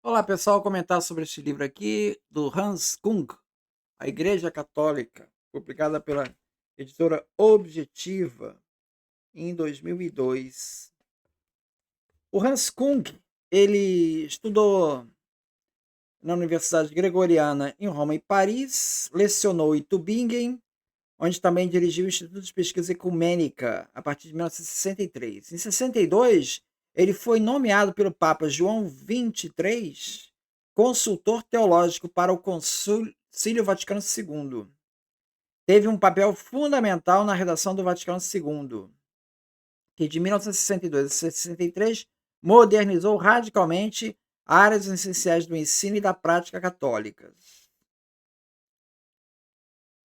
Olá, pessoal, comentar sobre este livro aqui do Hans Kung, A Igreja Católica, publicada pela editora Objetiva em 2002. O Hans Kung, ele estudou na Universidade Gregoriana em Roma e Paris, lecionou em Tübingen, onde também dirigiu o Instituto de Pesquisa Ecumênica a partir de 1963. Em 62, ele foi nomeado pelo Papa João XXIII consultor teológico para o Concílio Vaticano II. Teve um papel fundamental na redação do Vaticano II, que de 1962 a 63 modernizou radicalmente áreas essenciais do ensino e da prática católicas.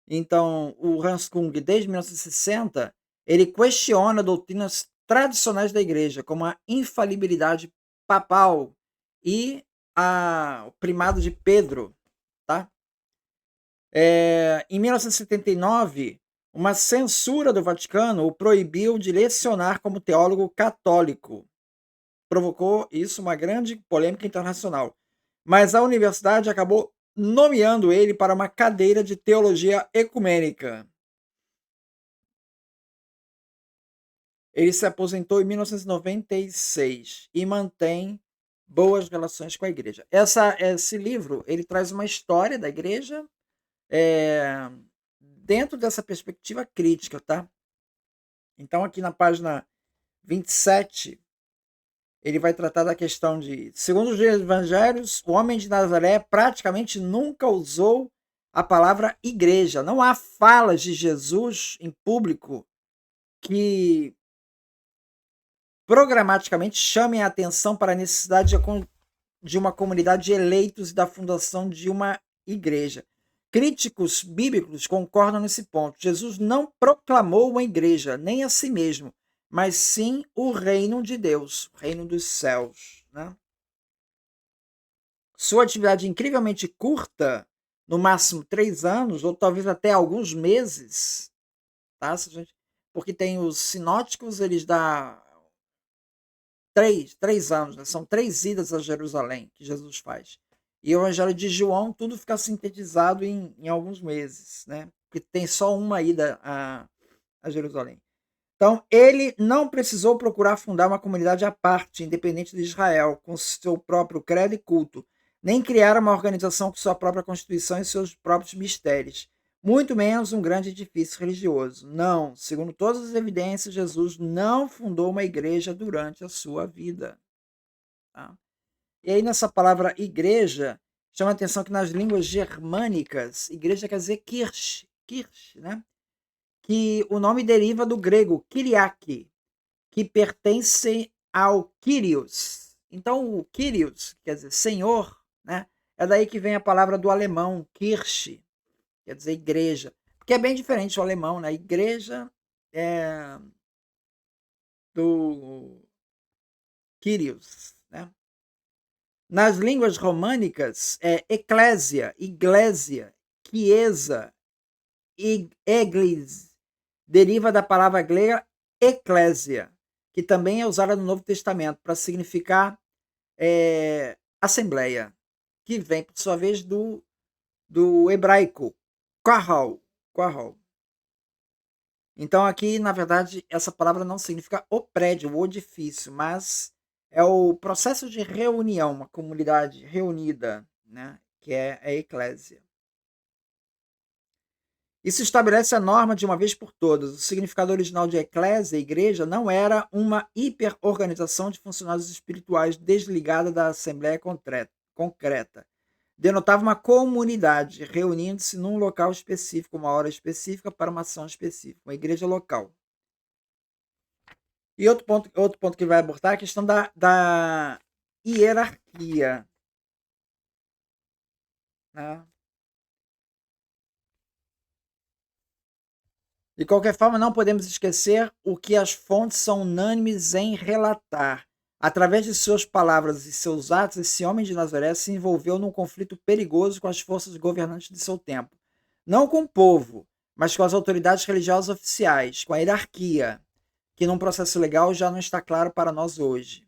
Então, o Hans Kung, desde 1960, ele questiona doutrinas tradicionais da igreja, como a infalibilidade papal e o primado de Pedro, tá? Em 1979, uma censura do Vaticano o proibiu de lecionar como teólogo católico. Provocou isso uma grande polêmica internacional. Mas a universidade acabou nomeando ele para uma cadeira de teologia ecumênica. Ele se aposentou em 1996 e mantém boas relações com a igreja. Esse livro ele traz uma história da igreja dentro dessa perspectiva crítica, tá? Então, aqui na página 27, ele vai tratar da questão de, segundo os evangelhos, o homem de Nazaré praticamente nunca usou a palavra igreja. Não há falas de Jesus em público que programaticamente chamem a atenção para a necessidade de uma comunidade de eleitos e da fundação de uma igreja. Críticos bíblicos concordam nesse ponto. Jesus não proclamou uma igreja, nem a si mesmo, mas sim o reino de Deus, o reino dos céus, né? Sua atividade incrivelmente curta, no máximo 3 anos, ou talvez até alguns meses, tá? Porque tem os sinóticos, eles dão três anos, né? São 3 idas a Jerusalém que Jesus faz. E o Evangelho de João, tudo fica sintetizado em alguns meses, né? Porque tem só uma ida a Jerusalém. Então, ele não precisou procurar fundar uma comunidade à parte, independente de Israel, com seu próprio credo e culto, nem criar uma organização com sua própria constituição e seus próprios mistérios, muito menos um grande edifício religioso. Não, segundo todas as evidências, Jesus não fundou uma igreja durante a sua vida. Tá? E aí, nessa palavra igreja, chama a atenção que nas línguas germânicas, igreja quer dizer Kirche, né? Que o nome deriva do grego Kyriake, que pertence ao Kyrios. Então, o Kyrios, quer dizer Senhor, né? É daí que vem a palavra do alemão, Kirche, quer dizer igreja. Porque é bem diferente o alemão, né? Igreja é do Kyrios, né? Nas línguas românicas, é eclésia, iglesia, chiesa, eglis, deriva da palavra grega eclésia, que também é usada no Novo Testamento para significar assembleia, que vem, por sua vez, do hebraico, kahal. Então, aqui, na verdade, essa palavra não significa o prédio, o edifício, mas é o processo de reunião, uma comunidade reunida, né? Que é a eclésia. Isso estabelece a norma de uma vez por todas. O significado original de eclésia, igreja, não era uma hiperorganização de funcionários espirituais desligada da assembleia concreta. Denotava uma comunidade reunindo-se num local específico, uma hora específica, para uma ação específica, uma igreja local. E outro ponto que vai abordar é a questão da hierarquia, né? De qualquer forma, não podemos esquecer o que as fontes são unânimes em relatar. Através de suas palavras e seus atos, esse homem de Nazaré se envolveu num conflito perigoso com as forças governantes de seu tempo. Não com o povo, mas com as autoridades religiosas oficiais, com a hierarquia, que num processo legal já não está claro para nós hoje.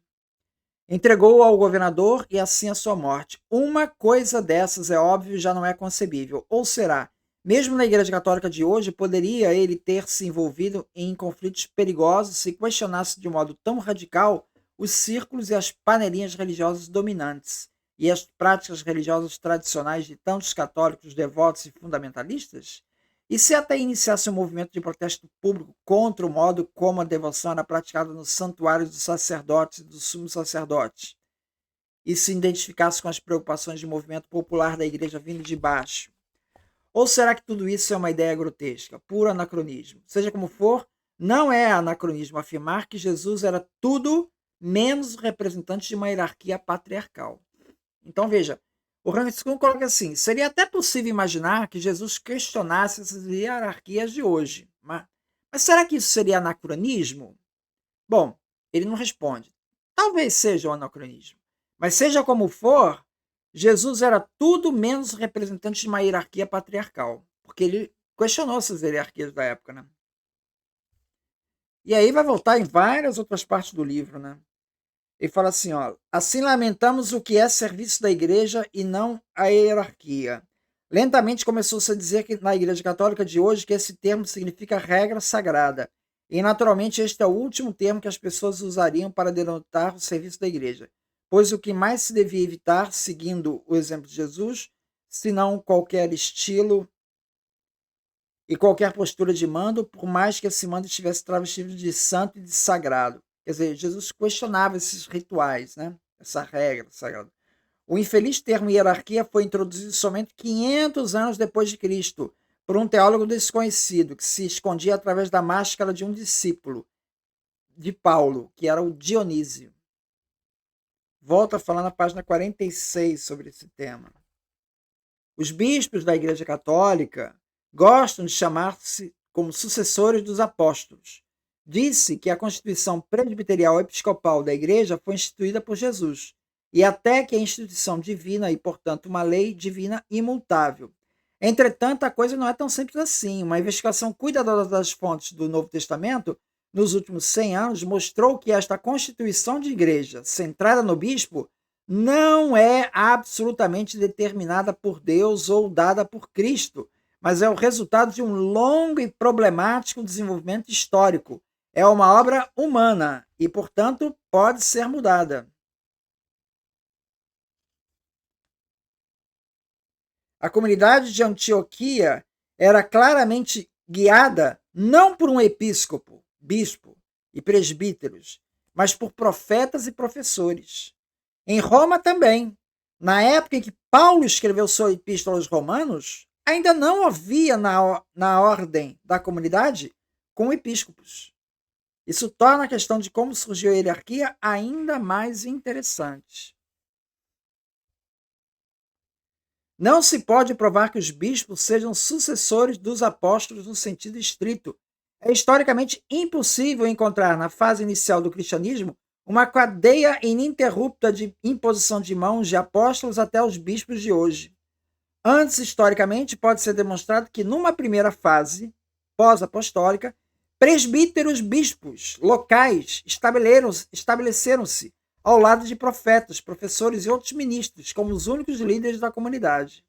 Entregou-o ao governador e assim a sua morte. Uma coisa dessas, é óbvio, já não é concebível. Ou será, mesmo na Igreja Católica de hoje, poderia ele ter se envolvido em conflitos perigosos se questionasse de modo tão radical os círculos e as panelinhas religiosas dominantes e as práticas religiosas tradicionais de tantos católicos devotos e fundamentalistas? E se até iniciasse um movimento de protesto público contra o modo como a devoção era praticada nos santuários dos sacerdotes e dos sumos sacerdotes, e se identificasse com as preocupações de movimento popular da igreja vindo de baixo? Ou será que tudo isso é uma ideia grotesca, puro anacronismo? Seja como for, não é anacronismo afirmar que Jesus era tudo menos representante de uma hierarquia patriarcal. Então veja, o Hans Kuhn coloca assim: seria até possível imaginar que Jesus questionasse essas hierarquias de hoje. Mas será que isso seria anacronismo? Bom, ele não responde. Talvez seja um anacronismo. Mas seja como for, Jesus era tudo menos representante de uma hierarquia patriarcal. Porque ele questionou essas hierarquias da época, né? E aí vai voltar em várias outras partes do livro, né? Ele fala assim, ó, assim lamentamos o que é serviço da igreja e não a hierarquia. Lentamente começou-se a dizer que na Igreja Católica de hoje que esse termo significa regra sagrada. E naturalmente este é o último termo que as pessoas usariam para denotar o serviço da igreja, pois o que mais se devia evitar, seguindo o exemplo de Jesus, senão qualquer estilo e qualquer postura de mando, por mais que esse mando estivesse travestido de santo e de sagrado. Quer dizer, Jesus questionava esses rituais, né? Essa regra sagrada. O infeliz termo hierarquia foi introduzido somente 500 anos depois de Cristo, por um teólogo desconhecido, que se escondia através da máscara de um discípulo de Paulo, que era o Dionísio. Volto a falar na página 46 sobre esse tema. Os bispos da Igreja Católica gostam de chamar-se como sucessores dos apóstolos. Disse que a Constituição Presbiterial Episcopal da Igreja foi instituída por Jesus, e até que a instituição divina e, portanto, uma lei divina imutável. Entretanto, a coisa não é tão simples assim. Uma investigação cuidadosa das fontes do Novo Testamento nos últimos 100 anos mostrou que esta constituição de igreja, centrada no bispo, não é absolutamente determinada por Deus ou dada por Cristo, mas é o resultado de um longo e problemático desenvolvimento histórico. É uma obra humana e, portanto, pode ser mudada. A comunidade de Antioquia era claramente guiada não por um episcopo, bispo e presbíteros, mas por profetas e professores. Em Roma também. Na época em que Paulo escreveu sua epístola aos Romanos, ainda não havia na ordem da comunidade com episcopos. Isso torna a questão de como surgiu a hierarquia ainda mais interessante. Não se pode provar que os bispos sejam sucessores dos apóstolos no sentido estrito. É historicamente impossível encontrar na fase inicial do cristianismo uma cadeia ininterrupta de imposição de mãos de apóstolos até os bispos de hoje. Antes, historicamente, pode ser demonstrado que numa primeira fase pós-apostólica, presbíteros bispos locais estabeleceram-se ao lado de profetas, professores e outros ministros, como os únicos líderes da comunidade.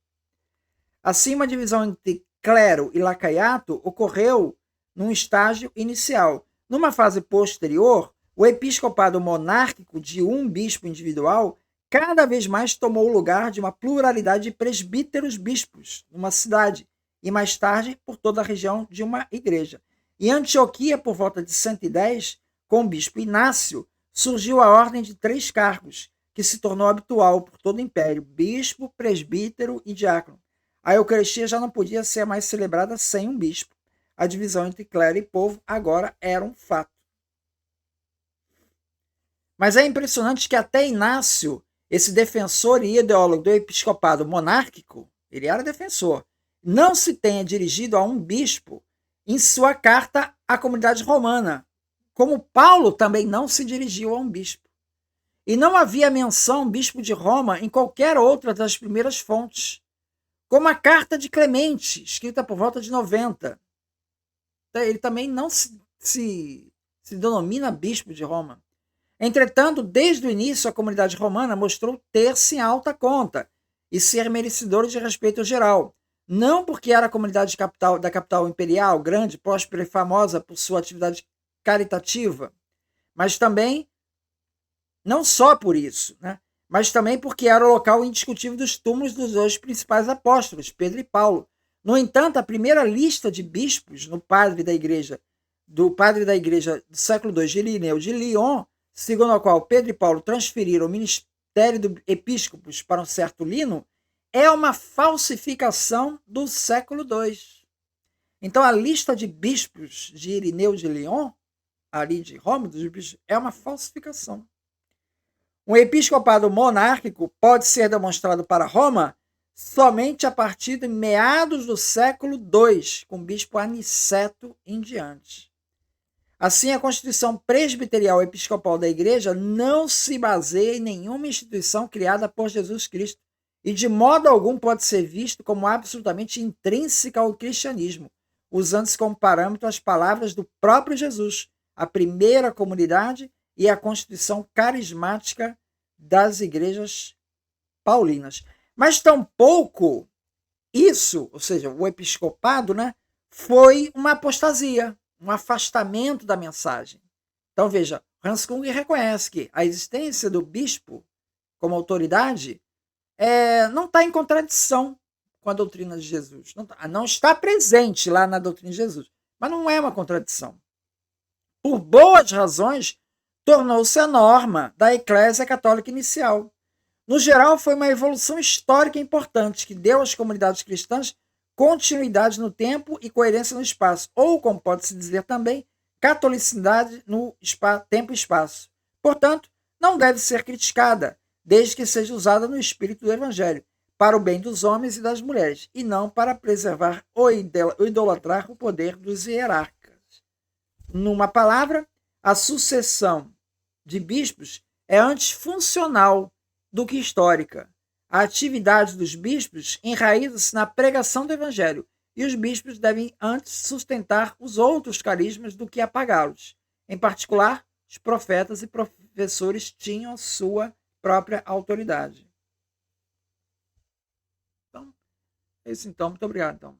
Assim, uma divisão entre clero e lacaiato ocorreu num estágio inicial. Numa fase posterior, o episcopado monárquico de um bispo individual cada vez mais tomou o lugar de uma pluralidade de presbíteros bispos numa cidade, e mais tarde por toda a região de uma igreja. Em Antioquia, por volta de 110, com o bispo Inácio, surgiu a ordem de 3 cargos, que se tornou habitual por todo o império: bispo, presbítero e diácono. A Eucaristia já não podia ser mais celebrada sem um bispo. A divisão entre clero e povo agora era um fato. Mas é impressionante que até Inácio, esse defensor e ideólogo do episcopado monárquico, ele era defensor, não se tenha dirigido a um bispo em sua carta à comunidade romana, como Paulo também não se dirigiu a um bispo. E não havia menção bispo de Roma em qualquer outra das primeiras fontes, como a carta de Clemente, escrita por volta de 90. Ele também não se denomina bispo de Roma. Entretanto, desde o início, a comunidade romana mostrou ter-se em alta conta e ser merecedora de respeito geral. Não porque era a comunidade da capital imperial, grande, próspera e famosa por sua atividade caritativa, mas também, não só por isso, né? Mas também porque era o local indiscutível dos túmulos dos dois principais apóstolos, Pedro e Paulo. No entanto, a primeira lista de bispos do padre da igreja do século II, Irineu de Lyon, segundo a qual Pedro e Paulo transferiram o ministério do episcopos para um certo Lino, é uma falsificação do século II. Então, a lista de bispos de Irineu de Lyon, ali de Roma, dos bispos, é uma falsificação. Um episcopado monárquico pode ser demonstrado para Roma somente a partir de meados do século II, com o bispo Aniceto em diante. Assim, a Constituição Presbiterial Episcopal da Igreja não se baseia em nenhuma instituição criada por Jesus Cristo e de modo algum pode ser visto como absolutamente intrínseca ao cristianismo, usando-se como parâmetro as palavras do próprio Jesus, a primeira comunidade e a constituição carismática das igrejas paulinas. Mas tampouco isso, ou seja, o episcopado, né, foi uma apostasia, um afastamento da mensagem. Então veja, Hans Kung reconhece que a existência do bispo como autoridade não está em contradição com a doutrina de Jesus. Não está presente lá na doutrina de Jesus, mas não é uma contradição. Por boas razões, tornou-se a norma da Eclésia Católica inicial. No geral, foi uma evolução histórica importante que deu às comunidades cristãs continuidade no tempo e coerência no espaço, ou, como pode-se dizer também, catolicidade no tempo e espaço. Portanto, não deve ser criticada, desde que seja usada no espírito do Evangelho, para o bem dos homens e das mulheres, e não para preservar ou idolatrar o poder dos hierarcas. Numa palavra, a sucessão de bispos é antes funcional do que histórica. A atividade dos bispos enraiza-se na pregação do Evangelho, e os bispos devem antes sustentar os outros carismas do que apagá-los. Em particular, os profetas e professores tinham sua própria autoridade. Então, é isso então. Muito obrigado. Então.